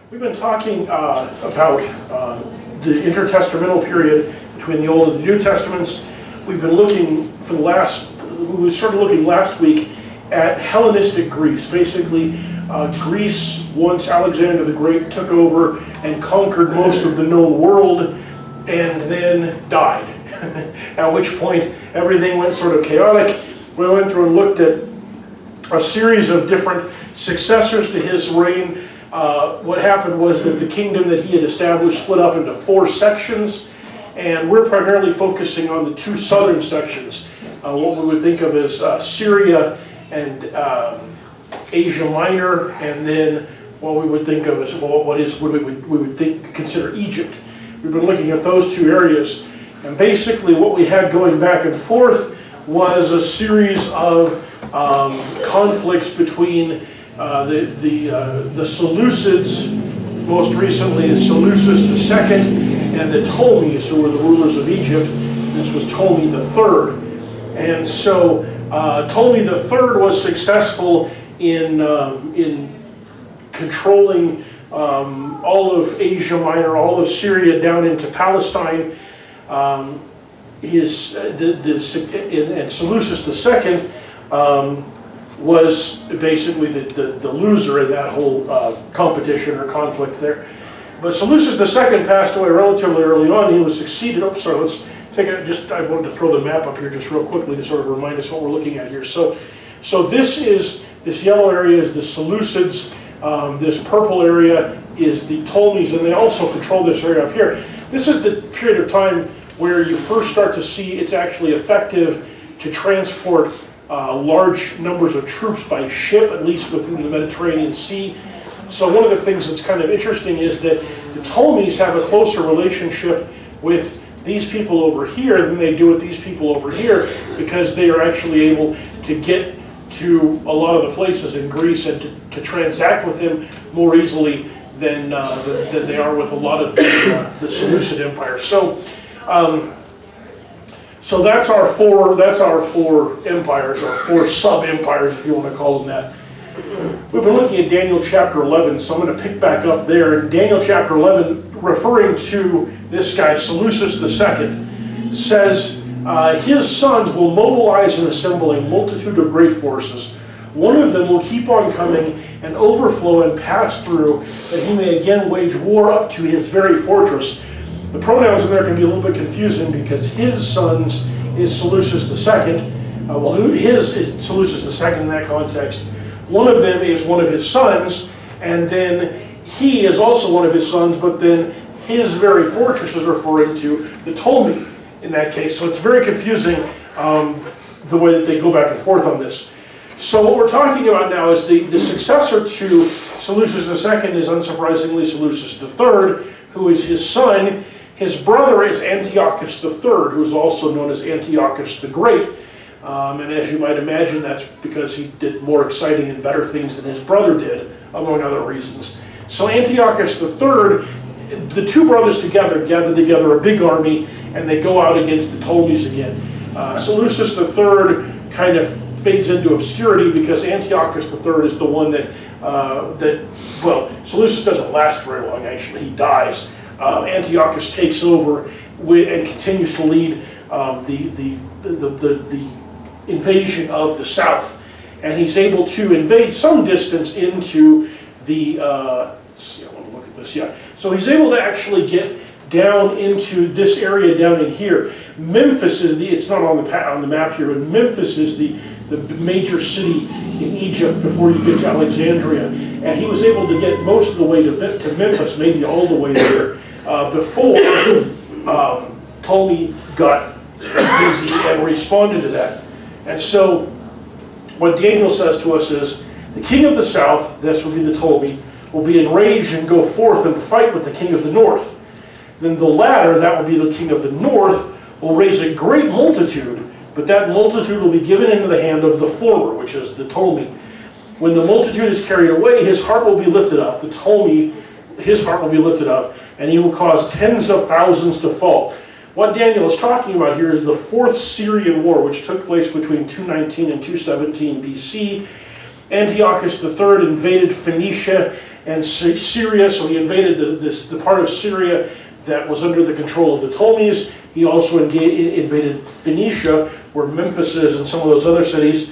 We've been talking about the intertestamental period between the Old and the New Testaments. We've been looking we started looking last week at Hellenistic Greece. Basically, Greece, once Alexander the Great took over and conquered most of the known world, and then died. At which point, everything went sort of chaotic. We went through and looked at a series of different successors to his reign. What happened was that the kingdom that he had established split up into 4 sections, and we're primarily focusing on the 2 southern sections, what we would think of as Syria and Asia Minor, and then what we would think of as consider Egypt. We've been looking at those 2 areas, and basically what we had going back and forth was a series of conflicts between the Seleucids, most recently the Lucius II, and the Ptolemies, who were the rulers of Egypt. This was Ptolemy III. And so Ptolemy III was successful in controlling all of Asia Minor, all of Syria down into Palestine. And Seleucus II was basically the loser in that whole competition or conflict there. But Seleucus II passed away relatively early on. He was succeeded. Oh, sorry, let's take it. I wanted to throw the map up here just real quickly to sort of remind us what we're looking at here. So this yellow area is the Seleucids. This purple area is the Ptolemies, and they also control this area up here. This is the period of time where you first start to see it's actually effective to transport large numbers of troops by ship, at least within the Mediterranean Sea. So one of the things that's kind of interesting is that the Ptolemies have a closer relationship with these people over here than they do with these people over here, because they are actually able to get to a lot of the places in Greece and to transact with them more easily than they are with a lot of the Seleucid Empire. So that's our four empires, or 4 sub-empires, if you want to call them that. We've been looking at Daniel chapter 11, so I'm going to pick back up there. In Daniel chapter 11, referring to this guy, Seleucus II, says, his sons will mobilize and assemble a multitude of great forces. One of them will keep on coming and overflow and pass through, that he may again wage war up to his very fortress. The pronouns in there can be a little bit confusing, because his sons is Seleucus II. His is Seleucus II in that context. One of them is one of his sons, and then he is also one of his sons, but then his very fortress is referring to the Ptolemy in that case. So it's very confusing the way that they go back and forth on this. So what we're talking about now is the successor to Seleucus II is unsurprisingly Seleucus III, who is his son. His brother is Antiochus III, who is also known as Antiochus the Great. And as you might imagine, that's because he did more exciting and better things than his brother did, among other reasons. So Antiochus III, the 2 brothers gather together a big army, and they go out against the Ptolemies again. Seleucus III kind of fades into obscurity, because Antiochus III is the one that Seleucus doesn't last very long, actually. He dies. Antiochus takes over and continues to lead the invasion of the south, and he's able to invade some distance into the let's see, I want to look at this. Yeah, so he's able to actually get down into this area down in here. Memphis is it's not on the map here, but Memphis is the major city in Egypt before you get to Alexandria, and he was able to get most of the way to Memphis, maybe all the way there, before Ptolemy got busy and responded to that. And so what Daniel says to us is, the king of the south, this will be the Ptolemy, will be enraged and go forth and fight with the king of the north. Then the latter, that will be the king of the north, will raise a great multitude, but that multitude will be given into the hand of the former, which is the Ptolemy. When the multitude is carried away, his heart will be lifted up. The Ptolemy, his heart will be lifted up, and he will cause tens of thousands to fall. What Daniel is talking about here is the 4th Syrian War, which took place between 219 and 217 BC. Antiochus III invaded Phoenicia and Syria, so he invaded the part of Syria that was under the control of the Ptolemies. He also invaded Phoenicia, where Memphis is, and some of those other cities.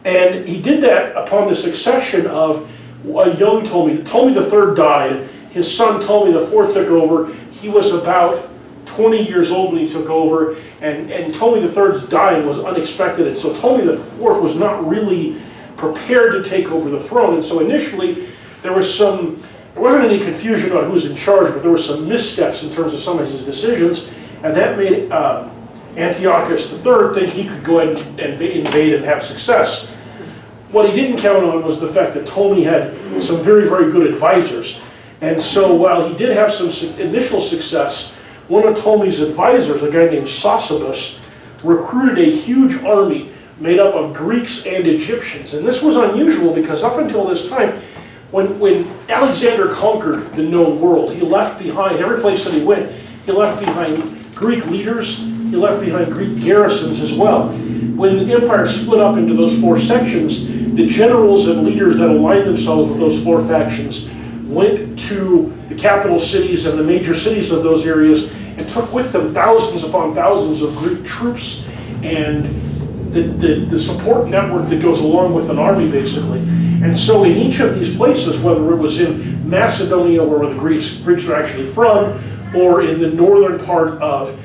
And he did that upon the succession of a young Ptolemy. Ptolemy III died. His son Ptolemy IV took over. He was about 20 years old when he took over, and Ptolemy III's dying was unexpected, and so Ptolemy IV was not really prepared to take over the throne. And so initially there wasn't any confusion about who was in charge, but there were some missteps in terms of some of his decisions, and that made Antiochus III think he could go ahead and invade and have success. What he didn't count on was the fact that Ptolemy had some very, very good advisors. And so while he did have some initial success, one of Ptolemy's advisors, a guy named Synagogue, recruited a huge army made up of Greeks and Egyptians. And this was unusual because up until this time, when Alexander conquered the known world, he left behind, every place that he went, he left behind Greek leaders, he left behind Greek garrisons as well. When the empire split up into those four sections, the generals and leaders that aligned themselves with those four factions went to the capital cities and the major cities of those areas and took with them thousands upon thousands of Greek troops and the support network that goes along with an army, basically. And so in each of these places, whether it was in Macedonia, where the Greeks are actually from, or in the northern part of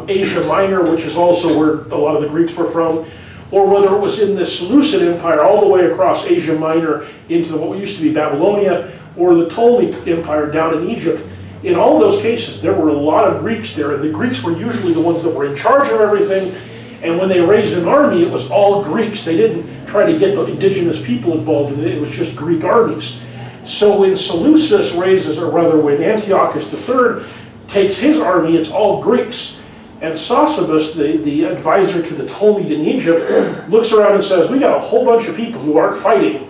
Asia Minor, which is also where a lot of the Greeks were from, or whether it was in the Seleucid Empire all the way across Asia Minor into what used to be Babylonia, or the Ptolemy Empire down in Egypt, in all those cases there were a lot of Greeks there, and the Greeks were usually the ones that were in charge of everything, and when they raised an army it was all Greeks. They didn't try to get the indigenous people involved in it, it was just Greek armies. So when Seleucus raises, or rather when Antiochus III takes his army, it's all Greeks. And Synagogue, the advisor to the Ptolemy in Egypt, looks around and says, we got a whole bunch of people who aren't fighting,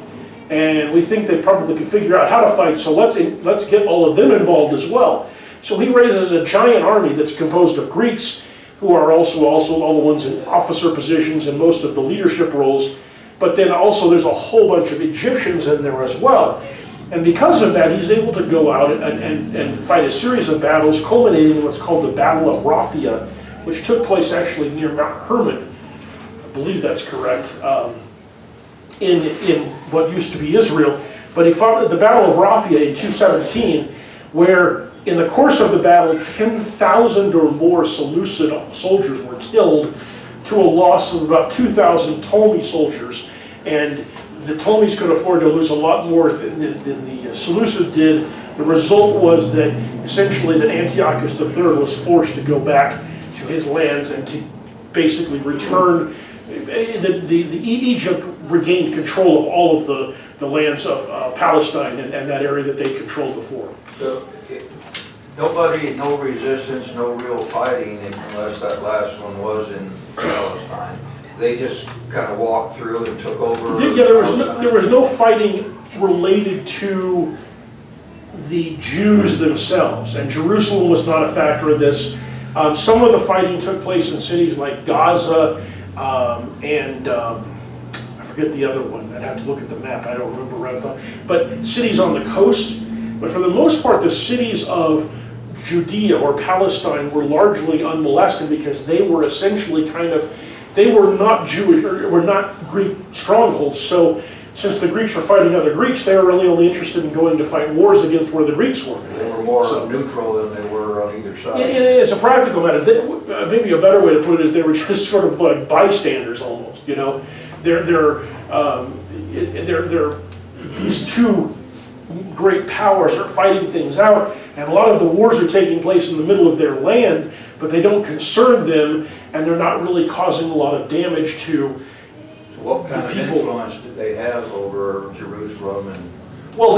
and we think they probably can figure out how to fight, so let's get all of them involved as well. So he raises a giant army that's composed of Greeks, who are also all the ones in officer positions and most of the leadership roles, but then also there's a whole bunch of Egyptians in there as well. And because of that, he's able to go out and fight a series of battles, culminating in what's called the Battle of Raphia, which took place actually near Mount Hermon. I believe that's correct, in what used to be Israel. But he fought at the Battle of Raphia in 217, where in the course of the battle, 10,000 or more Seleucid soldiers were killed, to a loss of about 2,000 Ptolemy soldiers. And the Ptolemies could afford to lose a lot more than the Seleucids did. The result was that essentially that Antiochus III was forced to go back to his lands and to basically return. Egypt regained control of all of the lands of Palestine and that area that they controlled before. So, no resistance, no real fighting, unless that last one was in Palestine. They just kind of walked through and took over. Yeah, there was no fighting related to the Jews themselves, and Jerusalem was not a factor in this. Some of the fighting took place in cities like Gaza and I forget the other one. I'd have to look at the map. I don't remember right off. But cities on the coast. But for the most part, the cities of Judea or Palestine were largely unmolested because they were essentially they were not Jewish, or were not Greek strongholds. So since the Greeks were fighting other Greeks, they were really only interested in going to fight wars against where the Greeks were. They were more neutral than they were on either side. It is a practical matter. Maybe a better way to put it is they were just sort of like bystanders almost. You know, they're these two great powers are fighting things out, and a lot of the wars are taking place in the middle of their land, but they don't concern them, and they're not really causing a lot of damage to what kind of influence did they have over Jerusalem? And well,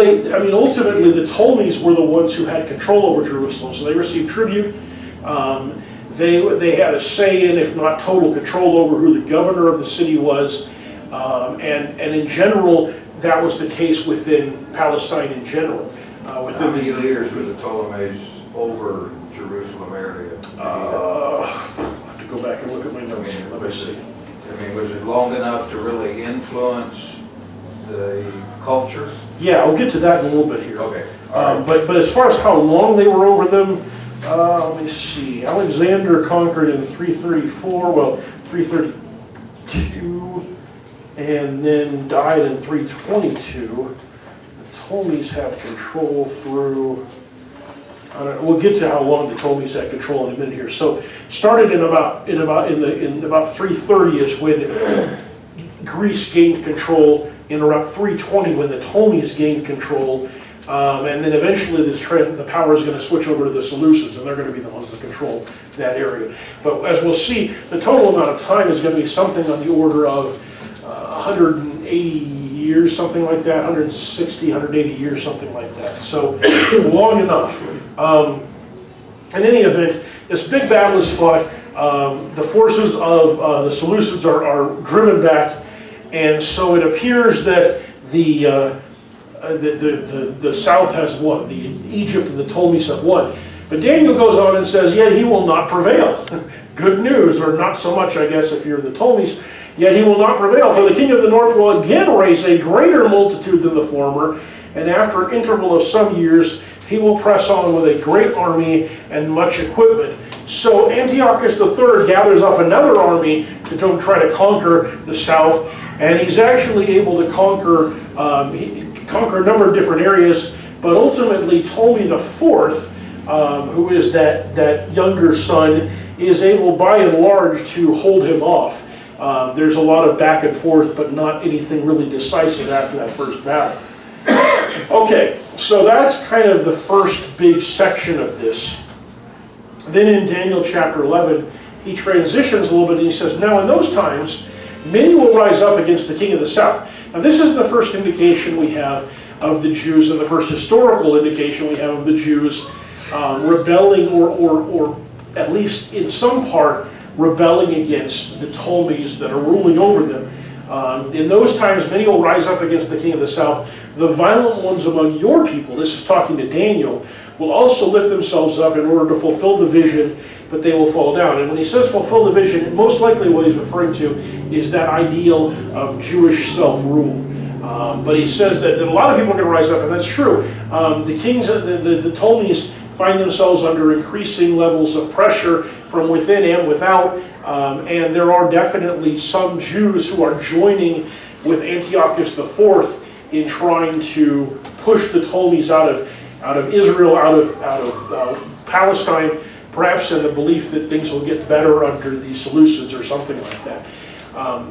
ultimately the Ptolemies were the ones who had control over Jerusalem, so they received tribute. They had a say in, if not total control over, who the governor of the city was, and in general, that was the case within Palestine in general. How many years were the Ptolemies over Jerusalem area? I'll have to go back and look at my notes here. Let me see. Was it long enough to really influence the culture? Yeah, I'll get to that in a little bit here. Okay. All right. But as far as how long they were over them, let me see. Alexander conquered in 334, well, 332, and then died in 322. The Ptolemies had control through, we'll get to how long the Ptolemies had control in a minute here. So started in about 330 is when Greece gained control, in around 320 when the Ptolemies gained control, and then eventually the power is going to switch over to the Seleucids, and they're going to be the ones that control that area. But as we'll see, the total amount of time is going to be something on the order of 180 years, something like that, 160, 180 years, something like that. So long enough. In any event, this big battle is fought. The forces of the Seleucids are driven back, and so it appears that the south has won. Egypt and the Ptolemies have won. But Daniel goes on and says, yet he will not prevail. Good news, or not so much, I guess, if you're the Ptolemies. Yet he will not prevail, for the king of the north will again raise a greater multitude than the former, and after an interval of some years, he will press on with a great army and much equipment. So Antiochus III gathers up another army to try to conquer the south, and he's actually able to conquer a number of different areas, but ultimately Ptolemy IV, who is that younger son, is able by and large to hold him off. There's a lot of back and forth, but not anything really decisive after that first battle. Okay, so that's kind of the first big section of this. Then in Daniel chapter 11, he transitions a little bit and he says, now in those times, many will rise up against the king of the south. Now this is the first indication we have of the Jews, and the first historical indication we have of the Jews rebelling, or at least in some part, rebelling against the Ptolemies that are ruling over them. In those times, many will rise up against the king of the south. The violent ones among your people, this is talking to Daniel, will also lift themselves up in order to fulfill the vision, but they will fall down. And when he says fulfill the vision, most likely what he's referring to is that ideal of Jewish self-rule. But he says that a lot of people are going to rise up, and that's true. The kings, the Ptolemies, find themselves under increasing levels of pressure from within and without, and there are definitely some Jews who are joining with Antiochus IV in trying to push the Ptolemies out of Israel, out of Palestine, perhaps in the belief that things will get better under the Seleucids or something like that.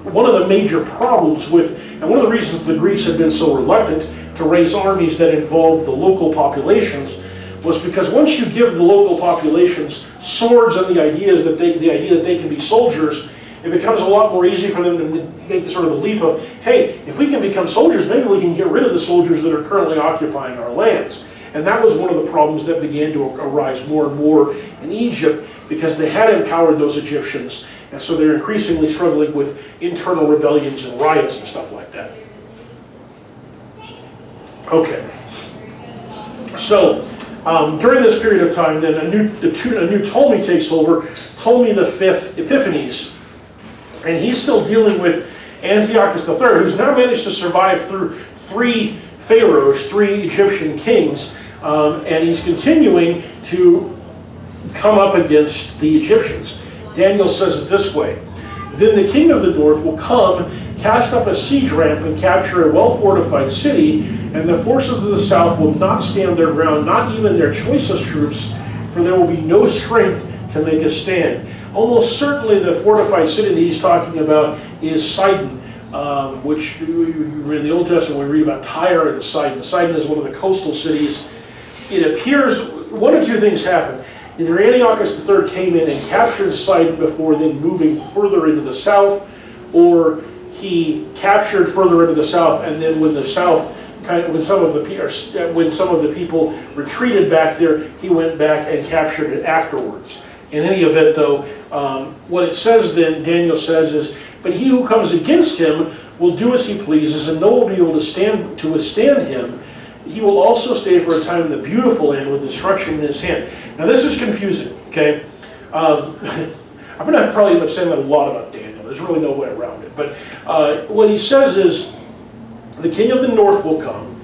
One of the major problems with, and one of the reasons the Greeks had been so reluctant to raise armies that involved the local populations, was because once you give the local populations swords and the idea that they can be soldiers, it becomes a lot more easy for them to make the sort of the leap of, hey, if we can become soldiers, maybe we can get rid of the soldiers that are currently occupying our lands. And that was one of the problems that began to arise more and more in Egypt, because they had empowered those Egyptians, and so they're increasingly struggling with internal rebellions and riots and stuff like that. Okay. So, during this period of time, then a new Ptolemy takes over, Ptolemy V Epiphanes, and he's still dealing with Antiochus III, who's now managed to survive through 3 pharaohs, 3 Egyptian kings, and he's continuing to come up against the Egyptians. Daniel says it this way: then the king of the north will come, cast up a siege ramp, and capture a well-fortified city, and the forces of the south will not stand their ground, not even their choicest troops, for there will be no strength to make a stand. Almost certainly the fortified city that he's talking about is Sidon, which in the Old Testament we read about Tyre and Sidon. Sidon is one of the coastal cities. It appears one of two things happened. Either Antiochus III came in and captured Sidon before then moving further into the south, or he captured further into the south, and then when the south when some of the people retreated back there, he went back and captured it afterwards. In any event, though, what it says then, Daniel says, is, but he who comes against him will do as he pleases, and no one will be able to withstand him. He will also stay for a time in the beautiful land with destruction in his hand. Now this is confusing, okay? I'm going to probably end up saying that a lot about Daniel. There's really no way around it. But what he says is, the king of the north will come,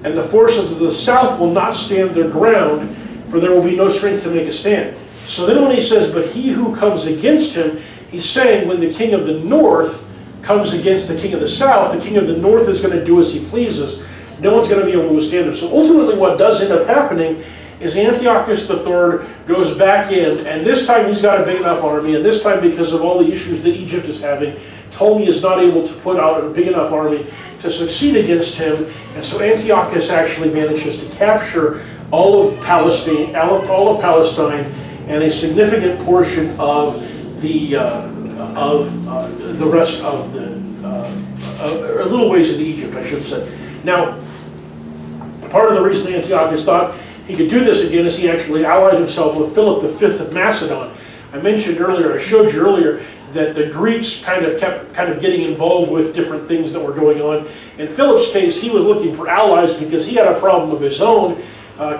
and the forces of the south will not stand their ground, for there will be no strength to make a stand. So then when he says, but he who comes against him, he's saying when the king of the north comes against the king of the south, the king of the north is going to do as he pleases. No one's going to be able to withstand him. So ultimately what does end up happening is Antiochus III goes back in, and this time he's got a big enough army, and this time because of all the issues that Egypt is having, Ptolemy is not able to put out a big enough army to succeed against him, and so Antiochus actually manages to capture all of Palestine, and a significant portion of the rest of the, a little ways into Egypt, I should say. Now, part of the reason Antiochus thought he could do this again is he actually allied himself with Philip V of Macedon. I mentioned earlier, I showed you earlier, that the Greeks kind of kept getting involved with different things that were going on. In Philip's case, he was looking for allies because he had a problem of his own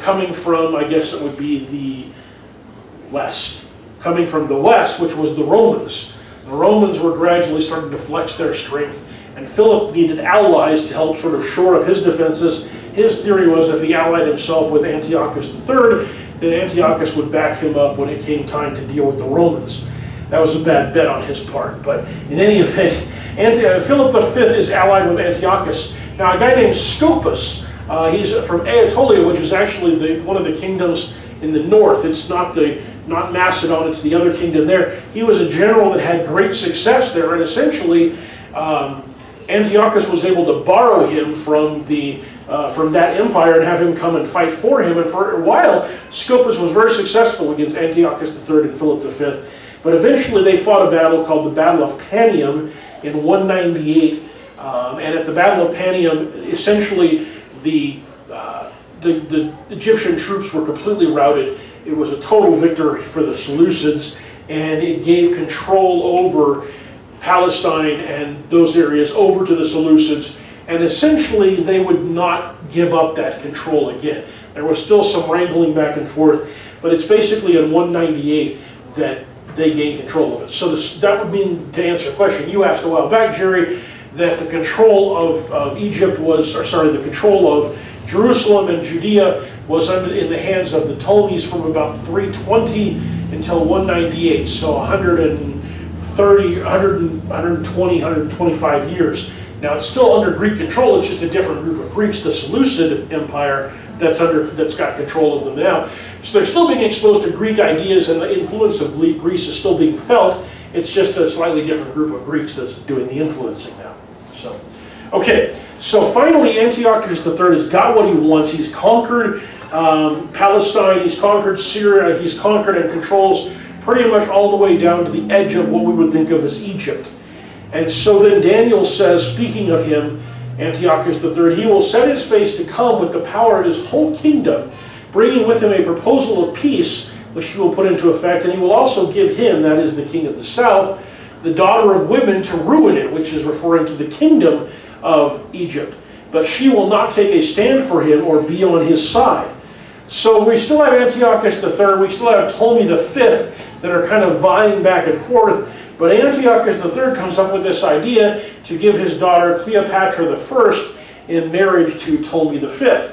coming from, I guess it would be the west. Coming from the west, which was the Romans. The Romans were gradually starting to flex their strength, and Philip needed allies to help sort of shore up his defenses. His theory was if he allied himself with Antiochus III, then Antiochus would back him up when it came time to deal with the Romans. That was a bad bet on his part, but in any event, Philip V is allied with Antiochus. Now a guy named Scopus, he's from Anatolia, which is actually one of the kingdoms in the north. It's not Macedon, it's the other kingdom there. He was a general that had great success there, and essentially Antiochus was able to borrow him from that empire and have him come and fight for him. And for a while, Scopus was very successful against Antiochus III and Philip V. But eventually they fought a battle called the Battle of Panium in 198. And at the Battle of Panium, essentially the Egyptian troops were completely routed. It was a total victory for the Seleucids, and it gave control over Palestine and those areas over to the Seleucids, and essentially they would not give up that control again. There was still some wrangling back and forth, but it's basically in 198 that they gained control of it. So that would mean, to answer a question you asked a while back, Jerry, that the control of Egypt was, or sorry, the control of Jerusalem and Judea was in the hands of the Ptolemies from about 320 until 198, so 120, 125 years. Now it's still under Greek control, it's just a different group of Greeks, the Seleucid Empire that's got control of them now. So they're still being exposed to Greek ideas, and the influence of Greece is still being felt. It's just a slightly different group of Greeks that's doing the influencing now. So, okay, so finally Antiochus III has got what he wants. He's conquered Palestine, he's conquered Syria, he's conquered and controls pretty much all the way down to the edge of what we would think of as Egypt. And so then Daniel says, speaking of him, Antiochus III, he will set his face to come with the power of his whole kingdom, bringing with him a proposal of peace, which he will put into effect, and he will also give him, that is the king of the south, the daughter of women to ruin it, which is referring to the kingdom of Egypt. But she will not take a stand for him or be on his side. So we still have Antiochus III, we still have Ptolemy V that are kind of vying back and forth, but Antiochus III comes up with this idea to give his daughter Cleopatra I in marriage to Ptolemy V.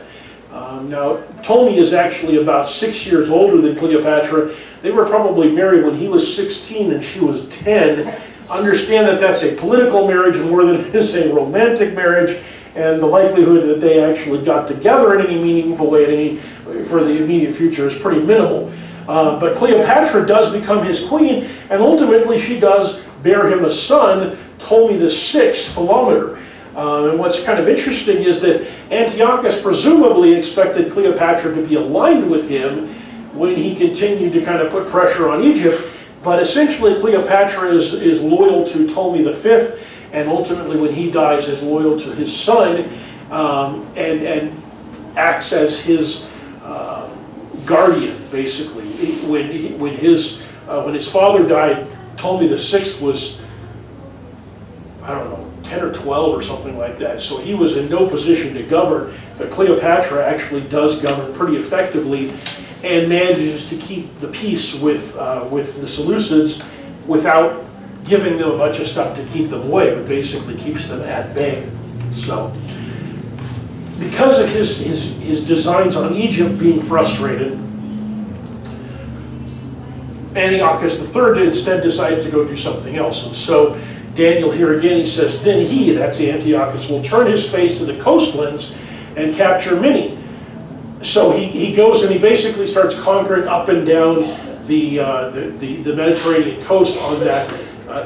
Now, Ptolemy is actually about 6 years older than Cleopatra. They were probably married when he was 16 and she was 10. Understand that that's a political marriage more than it is a romantic marriage, and the likelihood that they actually got together in any meaningful way for the immediate future is pretty minimal. But Cleopatra does become his queen, and ultimately she does bear him a son, Ptolemy VI Philometor. And what's kind of interesting is that Antiochus presumably expected Cleopatra to be aligned with him when he continued to kind of put pressure on Egypt, but essentially Cleopatra is loyal to Ptolemy V, and ultimately when he dies is loyal to his son, and acts as his guardian, basically. When his father died, Ptolemy VI was, I don't know, 10 or 12 or something like that. So he was in no position to govern, but Cleopatra actually does govern pretty effectively and manages to keep the peace with the Seleucids without giving them a bunch of stuff to keep them away, but basically keeps them at bay. So because of his designs on Egypt being frustrated, Antiochus III instead decided to go do something else. And so Daniel here again, he says, then he, that's Antiochus, will turn his face to the coastlands and capture many. So he goes and he basically starts conquering up and down the Mediterranean coast on that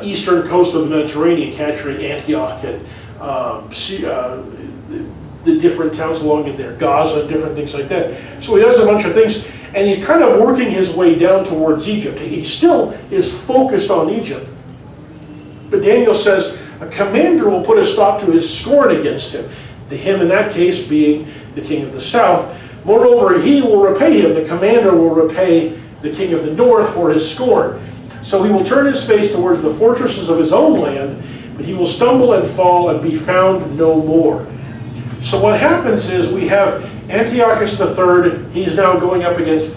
eastern coast of the Mediterranean, capturing Antioch and the different towns along in there, Gaza, different things like that. So he does a bunch of things, and he's kind of working his way down towards Egypt. He still is focused on Egypt. But Daniel says a commander will put a stop to his scorn against him. The him in that case being the king of the south. Moreover, he will repay him. The commander will repay the king of the north for his scorn. So he will turn his face towards the fortresses of his own land, but he will stumble and fall and be found no more. So what happens is we have Antiochus III. He's now going up against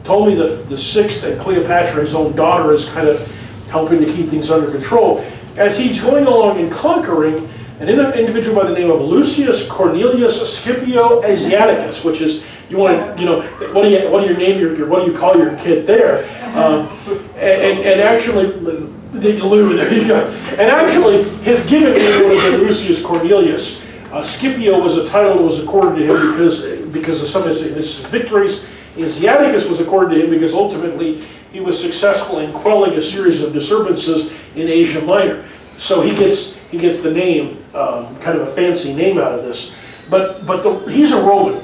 Ptolemy the Sixth, and Cleopatra, his own daughter, is kind of helping to keep things under control. As he's going along and conquering, an individual by the name of Lucius, Cornelius, Scipio, Asiaticus, which is, you want to, you know, what do you call your kid there? And actually, Lou, there you go. And actually, his given name would have been Lucius Cornelius. Scipio was a title that was accorded to him because of some of his victories. Asiaticus was accorded to him because ultimately he was successful in quelling a series of disturbances in Asia Minor. So he gets the name, kind of a fancy name out of this. But he's a Roman.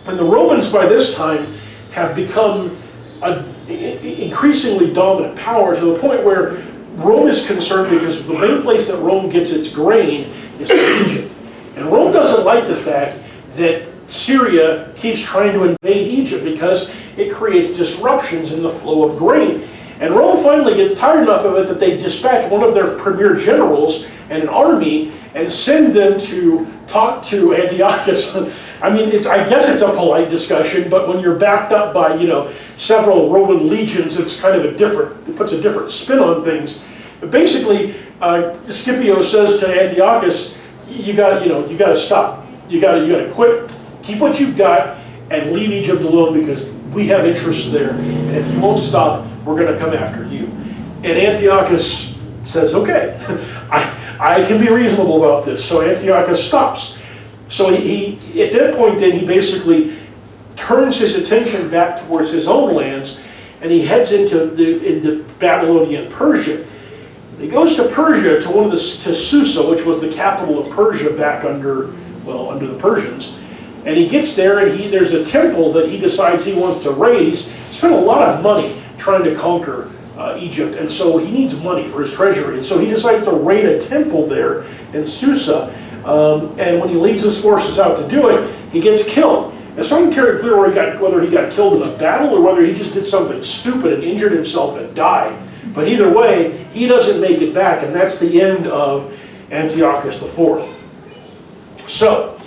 And the Romans by this time have become an increasingly dominant power to the point where Rome is concerned because the main place that Rome gets its grain is from Egypt. And Rome doesn't like the fact that Syria keeps trying to invade Egypt because it creates disruptions in the flow of grain. And Rome finally gets tired enough of it that they dispatch one of their premier generals and an army and send them to talk to Antiochus. I mean, I guess it's a polite discussion, but when you're backed up by, you know, several Roman legions, it's kind of it puts a different spin on things. But basically, Scipio says to Antiochus, you got to stop. You got to quit. Keep what you've got and leave Egypt alone because we have interests there. And if you won't stop, we're going to come after you. And Antiochus says, okay, I can be reasonable about this. So Antiochus stops. So he at that point then he basically turns his attention back towards his own lands, and he heads into Babylonian Persia. He goes to Persia, to Susa, which was the capital of Persia back under the Persians. And he gets there, and there's a temple that he decides he wants to raise. He spent a lot of money trying to conquer Egypt, and so he needs money for his treasury. And so he decides to raid a temple there in Susa. And when he leads his forces out to do it, he gets killed. It's not entirely clear whether he got killed in a battle or whether he just did something stupid and injured himself and died. But either way, he doesn't make it back, and that's the end of Antiochus IV. So,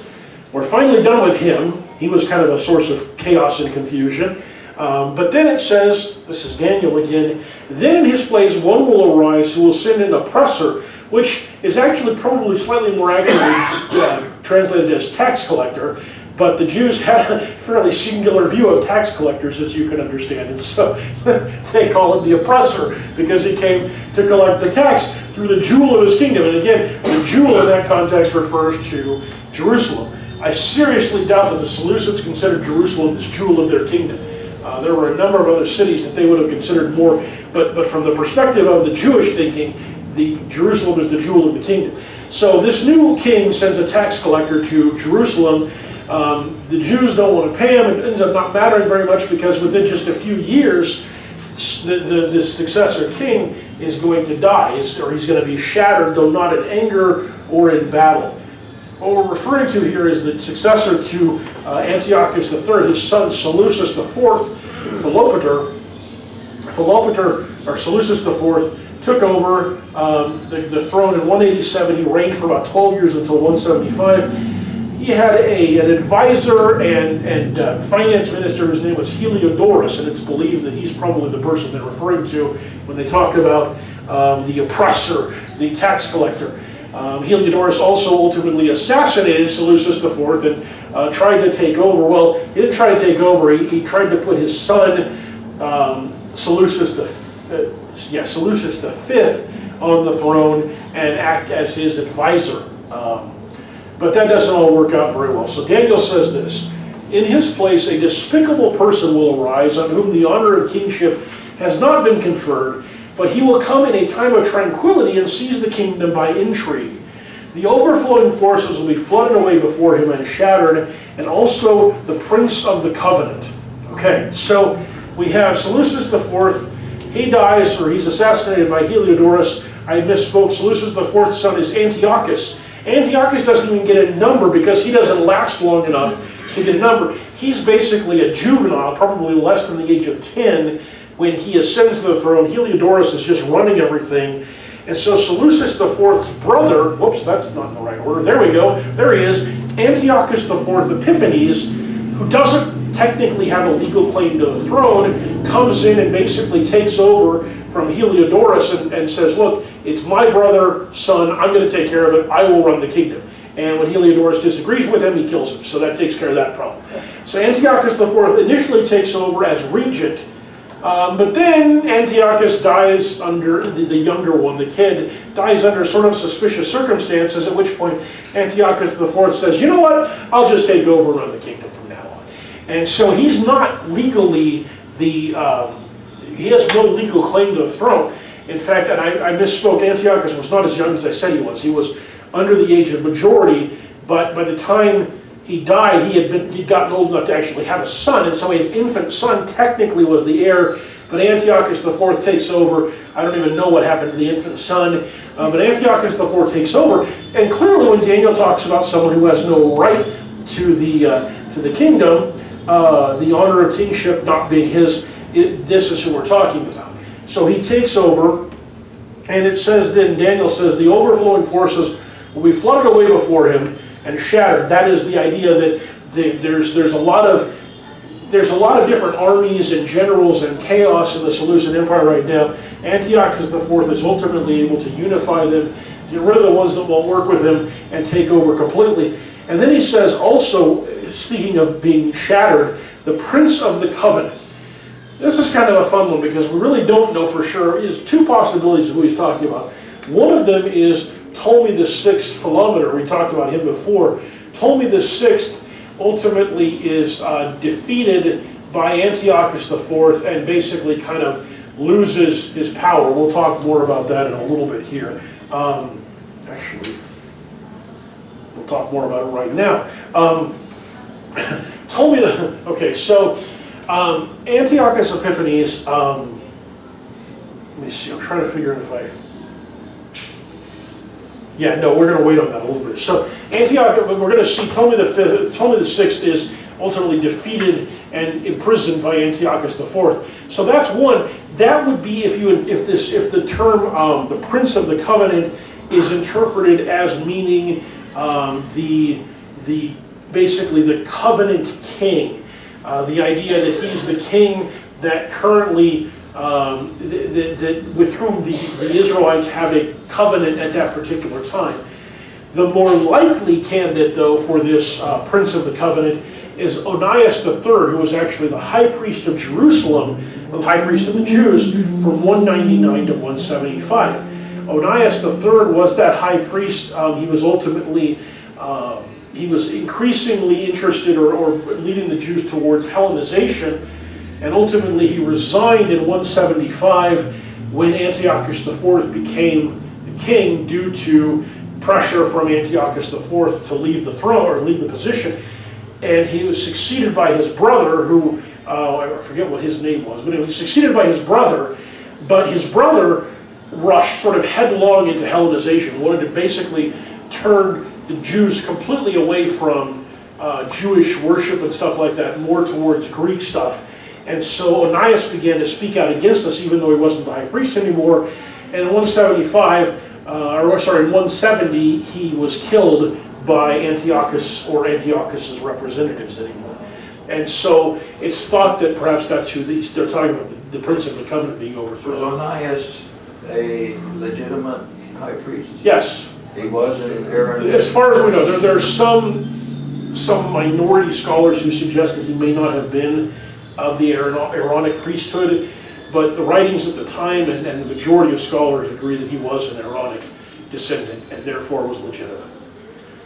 we're finally done with him. He was kind of a source of chaos and confusion. But then it says, this is Daniel again, then in his place one will arise who will send an oppressor, which is actually probably slightly more accurately translated as tax collector. But the Jews had a fairly singular view of tax collectors, as you can understand. And so they call him the oppressor because he came to collect the tax through the jewel of his kingdom. And again, the jewel in that context refers to Jerusalem. I seriously doubt that the Seleucids considered Jerusalem the jewel of their kingdom. There were a number of other cities that they would have considered more, but from the perspective of the Jewish thinking, Jerusalem is the jewel of the kingdom. So this new king sends a tax collector to Jerusalem. The Jews don't want to pay him. It ends up not mattering very much because within just a few years, the successor king is going to die, or he's going to be shattered, though not in anger or in battle. What we're referring to here is the successor to Antiochus III, his son Seleucus IV, Seleucus IV took over the throne in 187. He reigned for about 12 years until 175. He had an advisor and finance minister whose name was Heliodorus, and it's believed that he's probably the person they're referring to when they talk about the oppressor, the tax collector. Heliodorus also ultimately assassinated Seleucus IV and tried to take over. Well, he didn't try to take over. He tried to put his son, Seleucus V, on the throne and act as his advisor. But that doesn't all work out very well. So Daniel says this: in his place a despicable person will arise, on whom the honor of kingship has not been conferred, but he will come in a time of tranquility and seize the kingdom by intrigue. The overflowing forces will be flooded away before him and shattered, and also the prince of the covenant. Okay, so we have Seleucus IV. He dies, or he's assassinated by Heliodorus. I misspoke. Seleucus IV's son is Antiochus. Antiochus doesn't even get a number because he doesn't last long enough to get a number. He's basically a juvenile, probably less than the age of 10, when he ascends to the throne. Heliodorus is just running everything. And so Seleucus IV's brother, whoops, that's not in the right order. There we go. There he is. Antiochus IV Epiphanes, who doesn't technically have a legal claim to the throne, comes in and basically takes over from Heliodorus and says, look, it's my brother, son, I'm going to take care of it, I will run the kingdom. And when Heliodorus disagrees with him, he kills him. So that takes care of that problem. So Antiochus IV initially takes over as regent, but then Antiochus dies under, the younger one, the kid, dies under sort of suspicious circumstances, at which point Antiochus IV says, you know what, I'll just take over and run the kingdom from now on. And so he's not legally he has no legal claim to the throne. In fact, and I misspoke, Antiochus was not as young as I said he was. He was under the age of majority, but by the time he died, he'd gotten old enough to actually have a son, and so his infant son technically was the heir, but Antiochus IV takes over. I don't even know what happened to the infant son, but Antiochus IV takes over, and clearly when Daniel talks about someone who has no right to the kingdom, the honor of kingship not being his, this is who we're talking about. So he takes over, and it says then, Daniel says, the overflowing forces will be flooded away before him and shattered. That is the idea that there's a lot of different armies and generals and chaos in the Seleucid Empire right now. Antiochus IV is ultimately able to unify them, get rid of the ones that won't work with him, and take over completely. And then he says also, speaking of being shattered, the prince of the covenant. This is kind of a fun one because we really don't know for sure. There's two possibilities of who he's talking about. One of them is Ptolemy VI Philometor. We talked about him before. Ptolemy VI ultimately is defeated by Antiochus IV and basically kind of loses his power. We'll talk more about that in a little bit here. Actually, we'll talk more about it right now. Okay, so Antiochus Epiphanes, let me see, I'm trying to figure out if yeah, no, we're going to wait on that a little bit. So Antiochus, we're going to see Ptolemy VI is ultimately defeated and imprisoned by Antiochus IV. So that's one. That would be if the term the Prince of the Covenant is interpreted as meaning basically the covenant king. The idea that he's the king that currently with whom the Israelites have a covenant at that particular time. The more likely candidate, though, for this Prince of the Covenant is Onias III, who was actually the high priest of Jerusalem, the high priest of the Jews, from 199 to 175. Onias III was that high priest. He was ultimately, he was increasingly interested or leading the Jews towards Hellenization, and ultimately he resigned in 175 when Antiochus IV became the king due to pressure from Antiochus IV to leave the throne or leave the position. And he was succeeded by his brother, who, I forget what his name was, but he was succeeded by his brother, but his brother rushed sort of headlong into Hellenization, wanted to basically turn the Jews completely away from Jewish worship and stuff like that, more towards Greek stuff. And so Onias began to speak out against us, even though he wasn't the high priest anymore. And in 175, in 170, he was killed by Antiochus or Antiochus's representatives anymore. And so it's thought that perhaps that's who they're talking about, the Prince of the Covenant being overthrown. Was Onias a legitimate high priest? Yes. He was in Aaron. As far as we know, there are some minority scholars who suggest that he may not have been of the Aaronic priesthood, but the writings at the time and the majority of scholars agree that he was an Aaronic descendant and therefore was legitimate.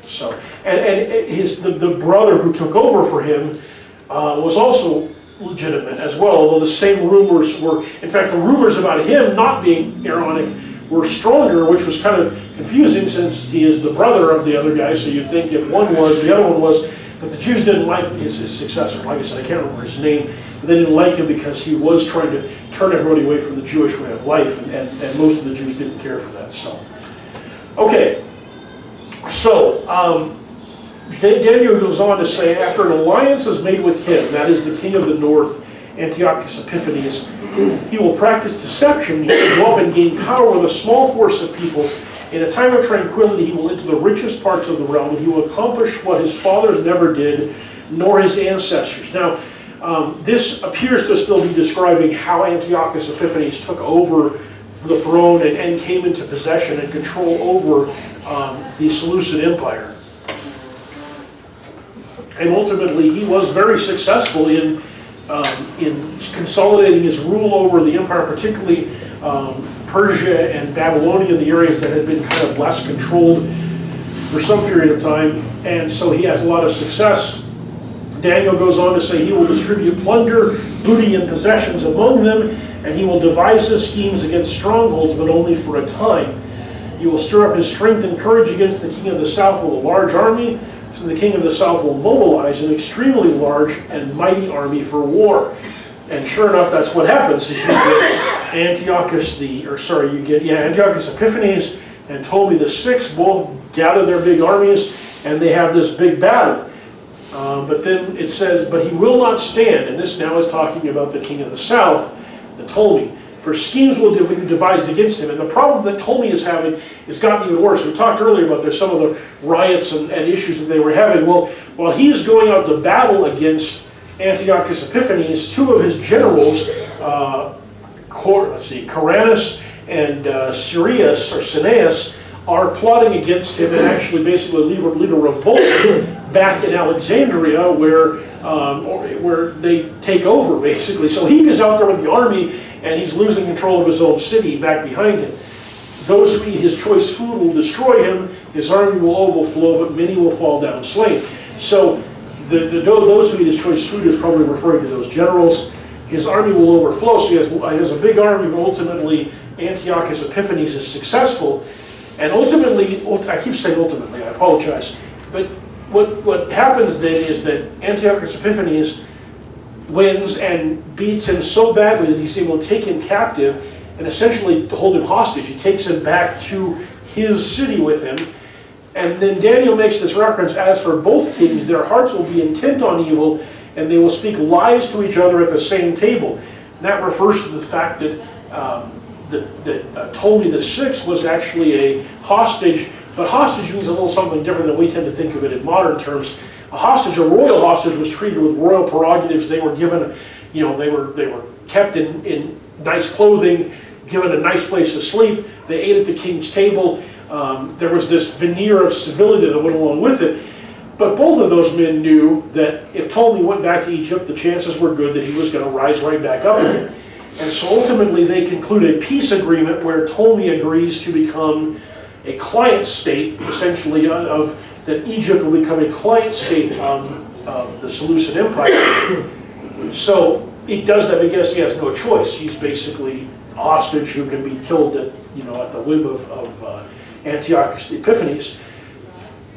So, and the brother who took over for him was also legitimate as well, although the same rumors were, in fact, the rumors about him not being Aaronic were stronger, which was kind of confusing since he is the brother of the other guy, so you'd think if one was, the other one was, but the Jews didn't like his successor. Like I said, I can't remember his name, but they didn't like him because he was trying to turn everybody away from the Jewish way of life, and most of the Jews didn't care for that, so. Okay, so Daniel goes on to say, after an alliance is made with him, that is the king of the north, Antiochus Epiphanes, he will practice deception, he will go up and gain power with a small force of people. In a time of tranquility, he will enter the richest parts of the realm, and he will accomplish what his fathers never did, nor his ancestors. Now, this appears to still be describing how Antiochus Epiphanes took over the throne and came into possession and control over the Seleucid Empire. And ultimately, he was very successful in consolidating his rule over the empire, particularly Persia and Babylonia, the areas that had been kind of less controlled for some period of time. And so he has a lot of success. Daniel goes on to say he will distribute plunder, booty, and possessions among them, and he will devise his schemes against strongholds, but only for a time. He will stir up his strength and courage against the king of the south with a large army, so the king of the south will mobilize an extremely large and mighty army for war. And sure enough, that's what happens. Is you get Antiochus Epiphanes and Ptolemy VI both gather their big armies, and they have this big battle. But then it says, but he will not stand, and this now is talking about the king of the south, the Ptolemy, for schemes will be devised against him. And the problem that Ptolemy is having has gotten even worse. We talked earlier about there's some of the riots and issues that they were having. Well, while he's going out to battle against Antiochus Epiphanes, two of his generals, Coranus and Cineas, are plotting against him and actually basically lead a revolt back in Alexandria where they take over, basically. So he is out there with the army, and he's losing control of his own city back behind him. Those who eat his choice food will destroy him, his army will overflow, but many will fall down slain. So those who eat his choice food is probably referring to those generals. His army will overflow, so he has a big army, but ultimately Antiochus Epiphanes is successful. And ultimately, I keep saying ultimately, I apologize, but what happens then is that Antiochus Epiphanes wins and beats him so badly that he's able to take him captive and essentially hold him hostage. He takes him back to his city with him. And then Daniel makes this reference, as for both kings, their hearts will be intent on evil, and they will speak lies to each other at the same table. And that refers to the fact that Ptolemy VI was actually a hostage, but hostage means a little something different than we tend to think of it in modern terms. A hostage, a royal hostage, was treated with royal prerogatives. They were given, they were kept in nice clothing, given a nice place to sleep. They ate at the king's table. There was this veneer of civility that went along with it. But both of those men knew that if Ptolemy went back to Egypt, the chances were good that he was going to rise right back up again. And so ultimately they concluded a peace agreement where Ptolemy agrees to become a client state, essentially, that Egypt will become a client state of the Seleucid Empire. So he does that because he has no choice. He's basically a hostage who can be killed at the whim of Antiochus Epiphanes.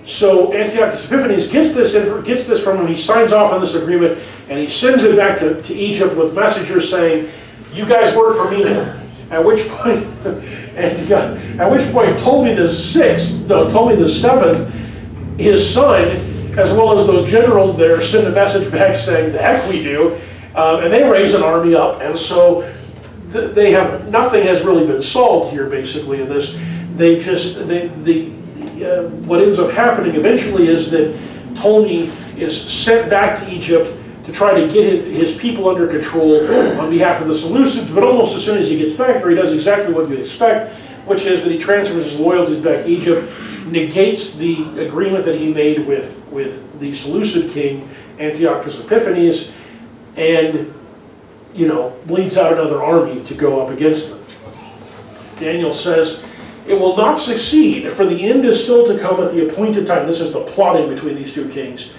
So Antiochus Epiphanes gets this from him. He signs off on this agreement, and he sends it back to Egypt with messengers saying, "You guys work for me now." At which point, Ptolemy VI, Ptolemy VII, his son, as well as those generals there, send a message back saying, "The heck we do," and they raise an army up, and so nothing has really been solved here. Basically, in this, what ends up happening eventually is that Ptolemy is sent back to Egypt to try to get his people under control on behalf of the Seleucids, but almost as soon as he gets back there, he does exactly what you'd expect, which is that he transfers his loyalties back to Egypt, negates the agreement that he made with the Seleucid king, Antiochus Epiphanes, and, you know, leads out another army to go up against them. Daniel says, it will not succeed, for the end is still to come at the appointed time. This is the plotting between these two kings.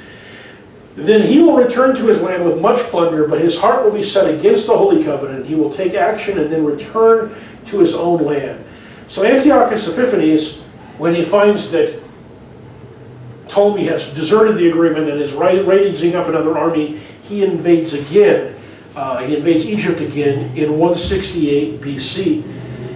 Then he will return to his land with much plunder, but his heart will be set against the Holy Covenant. He will take action and then return to his own land. So Antiochus Epiphanes, when he finds that Ptolemy has deserted the agreement and is raising up another army, he invades again. He invades Egypt again in 168 BC.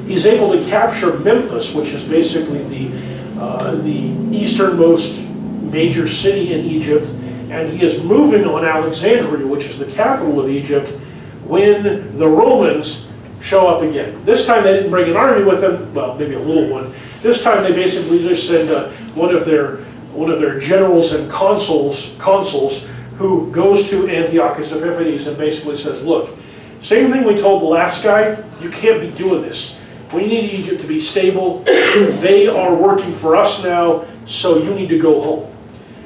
He's able to capture Memphis, which is basically the easternmost major city in Egypt, and he is moving on Alexandria, which is the capital of Egypt, when the Romans show up again. This time they didn't bring an army with them, well, maybe a little one. This time they basically just send one of their generals and consuls who goes to Antiochus Epiphanes and basically says, look, same thing we told the last guy, you can't be doing this. We need Egypt to be stable. They are working for us now, so you need to go home.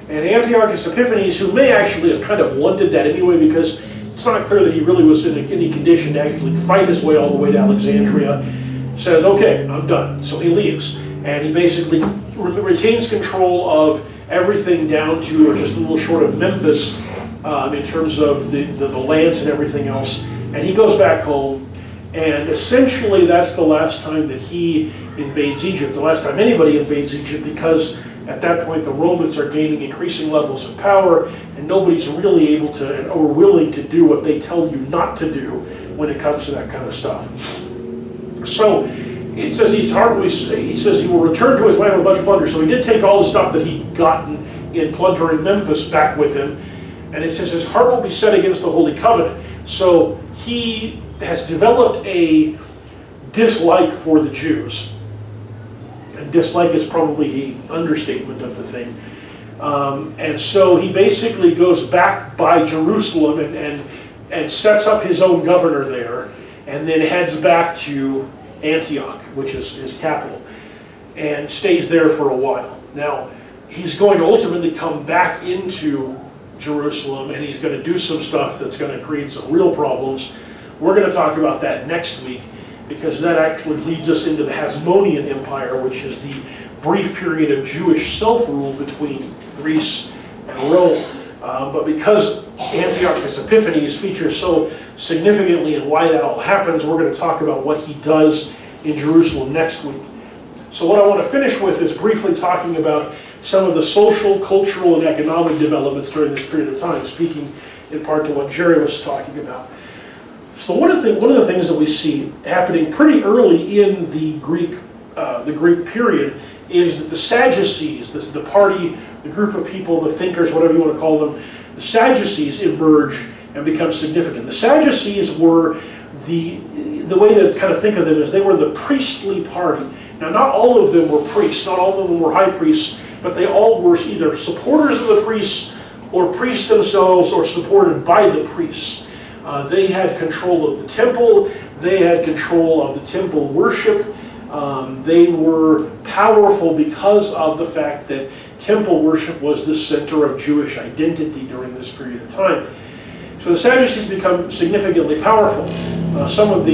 And Antiochus Epiphanes, who may actually have kind of wanted that anyway, because it's not clear that he really was in any condition to actually fight his way all the way to Alexandria, says, okay, I'm done. So he leaves. And he basically retains control of everything down to just a little short of Memphis in terms of the lands and everything else. And he goes back home. And essentially that's the last time that he invades Egypt, the last time anybody invades Egypt, because at that point the Romans are gaining increasing levels of power and nobody's really able to or willing to do what they tell you not to do when it comes to that kind of stuff. So it says he says he will return to his land with much plunder. So he did take all the stuff that he'd gotten in plundering Memphis back with him, and it says his heart will be set against the Holy Covenant. So he has developed a dislike for the Jews. And dislike is probably an understatement of the thing. And so he basically goes back by Jerusalem and sets up his own governor there, and then heads back to Antioch, which is his capital, and stays there for a while. Now, he's going to ultimately come back into Jerusalem, and he's going to do some stuff that's going to create some real problems. We're going to talk about that next week, because that actually leads us into the Hasmonean Empire, which is the brief period of Jewish self-rule between Greece and Rome. But because Antiochus Epiphanes features so significantly in why that all happens, we're going to talk about what he does in Jerusalem next week. So what I want to finish with is briefly talking about some of the social, cultural, and economic developments during this period of time, speaking in part to what Jerry was talking about. So one of the things that we see happening pretty early in the Greek period is that the Sadducees, the party, the group of people, the thinkers, whatever you want to call them, the Sadducees emerge and become significant. The Sadducees were the way to kind of think of them is they were the priestly party. Now, not all of them were priests, not all of them were high priests, but they all were either supporters of the priests or priests themselves or supported by the priests. They had control of the temple, they had control of the temple worship. They were powerful because of the fact that temple worship was the center of Jewish identity during this period of time. So the Sadducees become significantly powerful. Some of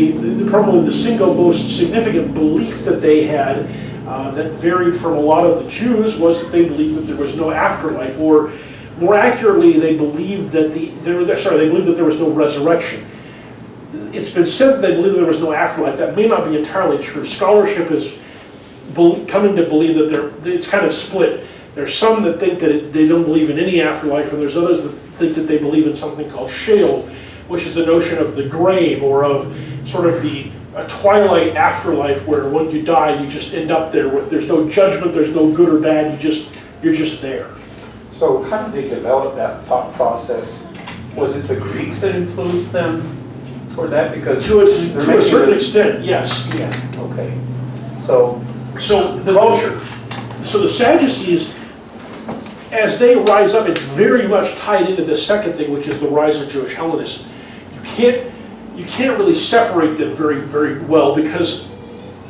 probably the single most significant belief that they had that varied from a lot of the Jews was that they believed that there was no afterlife, or more accurately, they believed that they believed that there was no resurrection. It's been said that they believe there was no afterlife. That may not be entirely true. Scholarship is coming to believe that it's kind of split. There's some that think that they don't believe in any afterlife, and there's others that think that they believe in something called Sheol, which is the notion of the grave, or of sort of a twilight afterlife where when you die, you just end up there with, there's no judgment, there's no good or bad, you're just there. So how did they develop that thought process? Was it the Greeks that influenced them toward that? Because to a certain extent, yes. Yeah. Okay. So the culture. So the Sadducees, as they rise up, it's very much tied into the second thing, which is the rise of Jewish Hellenism. You can't really separate them very, very well, because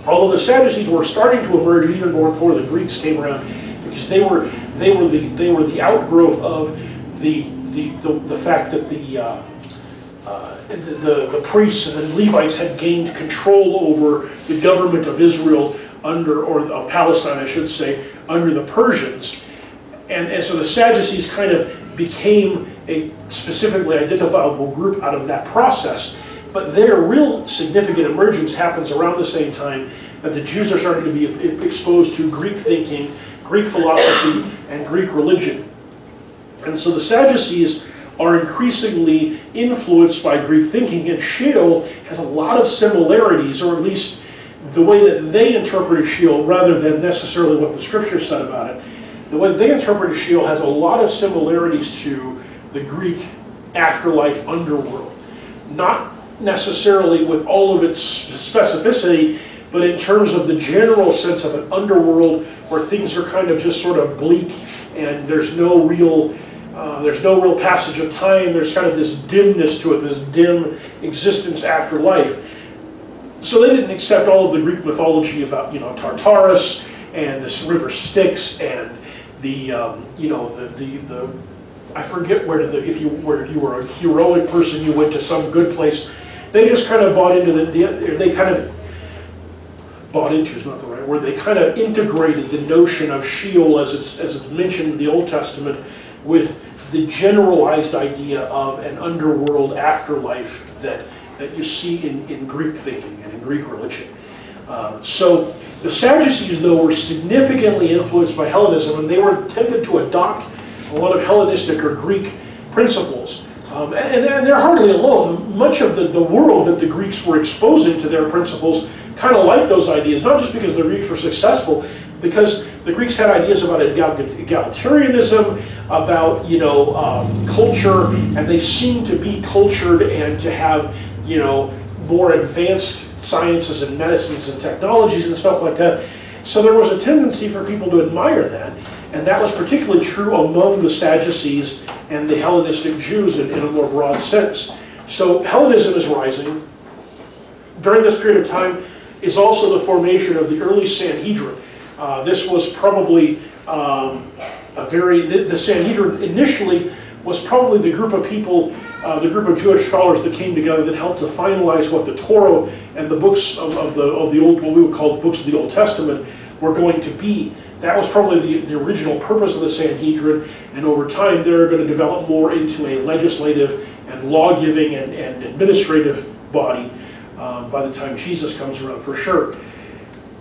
Although the Sadducees were starting to emerge even before the Greeks came around, because they were the outgrowth of the fact that the priests and the Levites had gained control over the government of Israel or of Palestine, I should say, under the Persians. And so the Sadducees kind of became a specifically identifiable group out of that process. But their real significant emergence happens around the same time that the Jews are starting to be exposed to Greek thinking, Greek philosophy, and Greek religion. And so the Sadducees are increasingly influenced by Greek thinking, and Sheol has a lot of similarities, or at least the way that they interpreted Sheol, rather than necessarily what the scripture said about it. The way they interpreted Sheol has a lot of similarities to the Greek afterlife underworld. Not necessarily with all of its specificity, but in terms of the general sense of an underworld where things are kind of just sort of bleak and there's no real passage of time. There's kind of this dimness to it, this dim existence after life. So they didn't accept all of the Greek mythology about, Tartarus and this river Styx and the I forget if you were a heroic person, you went to some good place. They just kind of bought into is not the right word. They kind of integrated the notion of Sheol as it's mentioned in the Old Testament with the generalized idea of an underworld afterlife that you see in Greek thinking and in Greek religion. So the Sadducees, though, were significantly influenced by Hellenism, and they were tended to adopt a lot of Hellenistic or Greek principles. And they're hardly alone. Much of the world that the Greeks were exposing to their principles kind of liked those ideas, not just because the Greeks were successful, because the Greeks had ideas about egalitarianism, about culture, and they seemed to be cultured and to have more advanced sciences and medicines and technologies and stuff like that. So there was a tendency for people to admire that, and that was particularly true among the Sadducees and the Hellenistic Jews in a more broad sense. So Hellenism is rising. During this period of time is also the formation of the early Sanhedrin. This was probably the Sanhedrin initially was probably the group of people, the group of Jewish scholars that came together that helped to finalize what the Torah and the books of the old, what we would call the books of the Old Testament, were going to be. That was probably the original purpose of the Sanhedrin, and over time they're going to develop more into a legislative and law-giving and administrative body by the time Jesus comes around, for sure.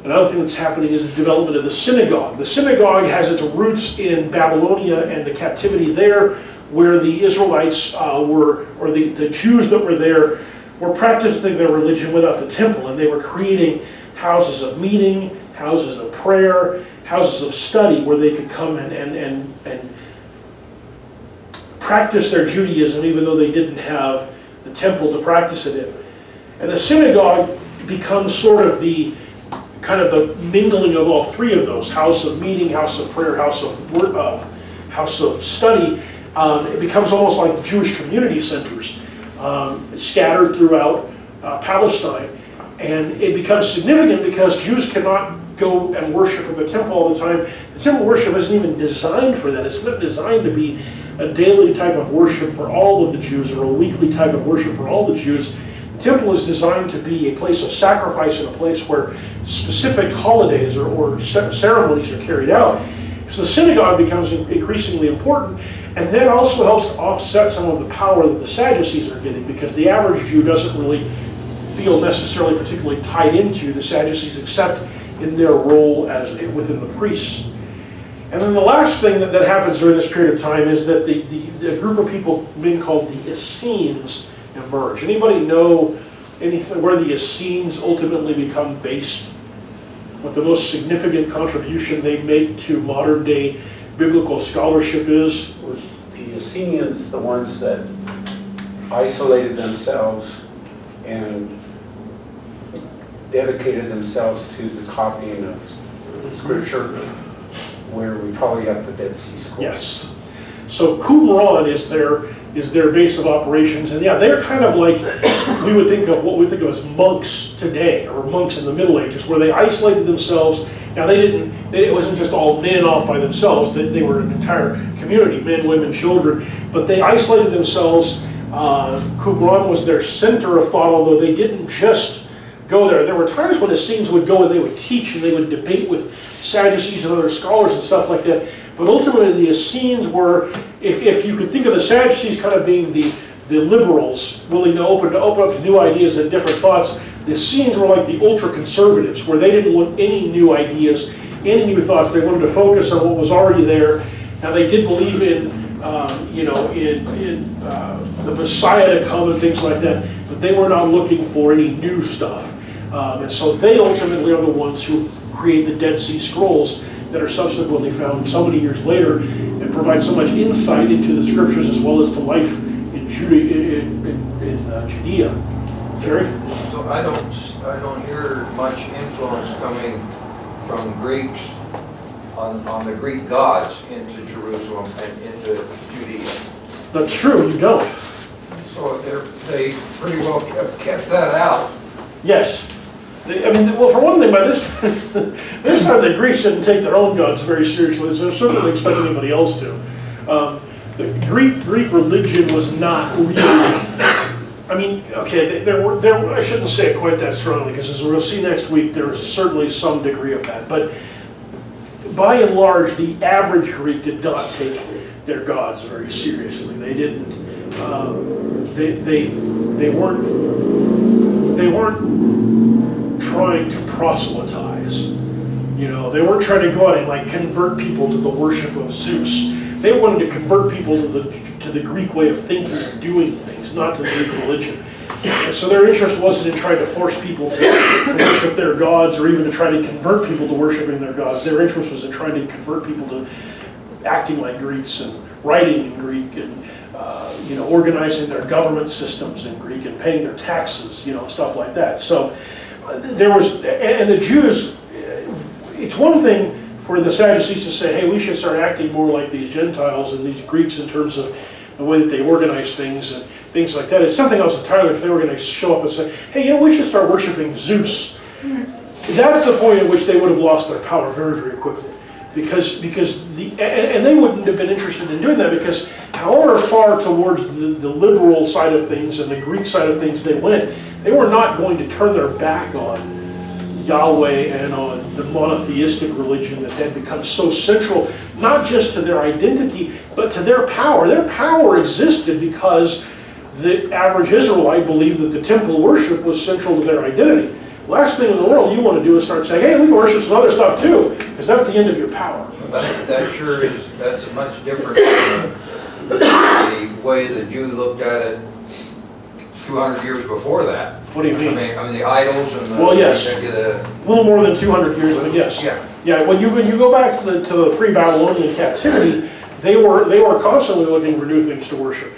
Another thing that's happening is the development of the synagogue. The synagogue has its roots in Babylonia and the captivity there, where the Israelites the Jews that were there were practicing their religion without the temple, and they were creating houses of meeting, houses of prayer, houses of study where they could come and practice their Judaism even though they didn't have the temple to practice it in. And the synagogue becomes sort of the mingling of all three of those: house of meeting, house of prayer, house of study. It becomes almost like Jewish community centers scattered throughout Palestine. And it becomes significant because Jews cannot go and worship at the temple all the time. The temple worship isn't even designed for that. It's not designed to be a daily type of worship for all of the Jews or a weekly type of worship for all the Jews. The temple is designed to be a place of sacrifice and a place where specific holidays or ceremonies are carried out. So the synagogue becomes increasingly important, and that also helps to offset some of the power that the Sadducees are getting, because the average Jew doesn't really feel necessarily particularly tied into the Sadducees except in their role as within the priests. And then the last thing that happens during this period of time is that the group of people being called the Essenes emerge. Anybody know anything where the Essenes ultimately become based? What the most significant contribution they make to modern day biblical scholarship is? Was the Essenes the ones that isolated themselves and dedicated themselves to the copying of scripture, where we probably got the Dead Sea Scrolls? Yes. So Qumran is is their base of operations. And yeah, they're kind of like, we would think of what we think of as monks today, or monks in the Middle Ages, where they isolated themselves. Now it wasn't just all men off by themselves, they were an entire community, men, women, children, but they isolated themselves. Qumran was their center of thought, although they didn't just go there. There were times when the Essenes would go and they would teach and they would debate with Sadducees and other scholars and stuff like that. But ultimately the Essenes were, if you could think of the Sadducees kind of being the liberals, willing to open up to new ideas and different thoughts, the Essenes were like the ultra-conservatives, where they didn't want any new ideas, any new thoughts. They wanted to focus on what was already there. Now they did believe in the Messiah to come and things like that, but they were not looking for any new stuff. And so they ultimately are the ones who create the Dead Sea Scrolls that are subsequently found so many years later and provide so much insight into the scriptures as well as to life in Judea. Jerry? So I don't hear much influence coming from Greeks on the Greek gods into Jerusalem and into Judea. That's true, you don't. So they pretty well kept that out. Yes. Well, for one thing, by this time the Greeks didn't take their own gods very seriously, so they certainly expect anybody else to. The Greek religion was not really, okay, there were, I shouldn't say it quite that strongly, because as we'll see next week, there's certainly some degree of that. But by and large, the average Greek did not take their gods very seriously. They didn't. They weren't trying to proselytize. They weren't trying to go out and like convert people to the worship of Zeus. They wanted to convert people to the Greek way of thinking and doing things, not to the Greek religion. And so their interest wasn't in trying to force people to worship their gods or even to try to convert people to worshiping their gods. Their interest was in trying to convert people to acting like Greeks and writing in Greek and organizing their government systems in Greek and paying their taxes, stuff like that. So there was, and the Jews, it's one thing for the Sadducees to say, hey, we should start acting more like these Gentiles and these Greeks in terms of the way that they organize things and things like that. It's something else entirely if they were going to show up and say, hey, we should start worshiping Zeus. That's the point at which they would have lost their power very, very quickly. Because they wouldn't have been interested in doing that, because however far towards the liberal side of things and the Greek side of things they went, they were not going to turn their back on Yahweh and on the monotheistic religion that had become so central, not just to their identity, but to their power. Their power existed because the average Israelite believed that the temple worship was central to their identity. Last thing in the world you want to do is start saying, hey, we can worship some other stuff too, because that's the end of your power. That's a much different the way the Jew looked at it 200 years before that. What do you mean? I mean the idols and the... Well, yes. A little more than 200 years, but yes. Yeah, when you go back to the pre-Babylonian captivity, they were constantly looking for new things to worship.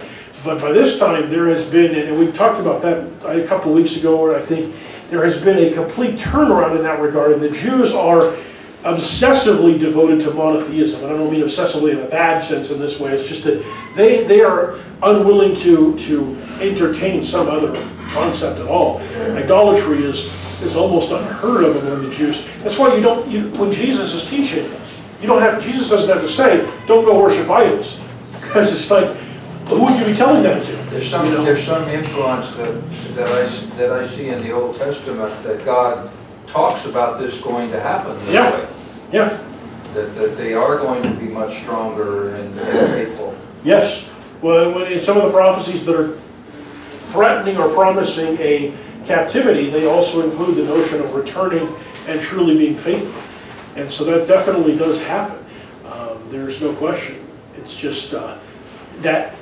But by this time, there has been, and we talked about that a couple of weeks ago, I think, there has been a complete turnaround in that regard, and the Jews are obsessively devoted to monotheism. And I don't mean obsessively in a bad sense in this way, it's just that they are unwilling to entertain some other concept at all. Idolatry is almost unheard of among the Jews. That's why when Jesus is teaching, Jesus doesn't have to say, don't go worship idols. Because it's like, who would you be telling that to? There's some influence that I see in the Old Testament that God talks about this going to happen this way. Yeah. That they are going to be much stronger and faithful. Yes. Well, in some of the prophecies that are threatening or promising a captivity, they also include the notion of returning and truly being faithful. And so that definitely does happen. There's no question. It's just that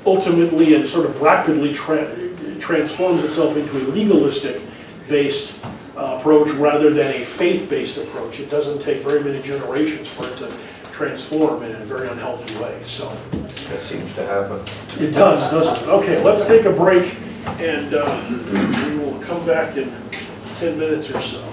ultimately and sort of rapidly transforms itself into a legalistic-based approach rather than a faith-based approach. It doesn't take very many generations for it to transform in a very unhealthy way. So that seems to happen. It does, doesn't it? Okay, let's take a break, and we will come back in 10 minutes or so.